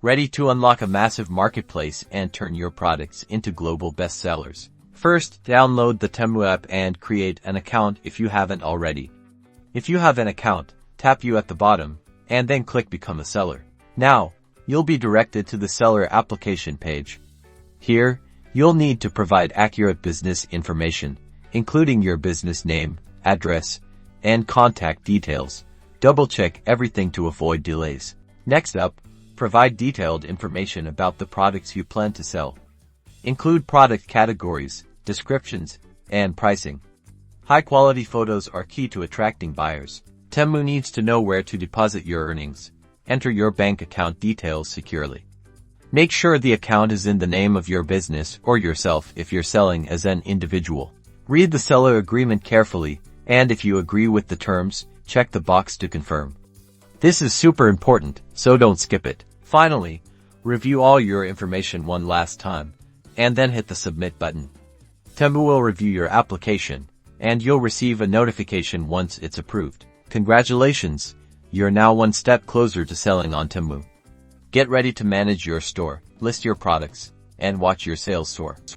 ready to unlock a massive marketplace and turn your products into global bestsellers. First, download the Temu app and create an account if you haven't already. If you have an account, tap you at the bottom, and then click Become a Seller. Now, you'll be directed to the seller application page. Here, you'll need to provide accurate business information, including your business name, address, and contact details. Double-check everything to avoid delays. Next up, provide detailed information about the products you plan to sell. Include product categories, descriptions, and pricing. High-quality photos are key to attracting buyers. Temu needs to know where to deposit your earnings. Enter your bank account details securely. Make sure the account is in the name of your business or yourself if you're selling as an individual. Read the seller agreement carefully, and if you agree with the terms, check the box to confirm. This is super important, so don't skip it. Finally, review all your information one last time, and then hit the submit button. Temu will review your application, and you'll receive a notification once it's approved. Congratulations, you're now one step closer to selling on Temu. Get ready to manage your store, list your products, and watch your sales soar.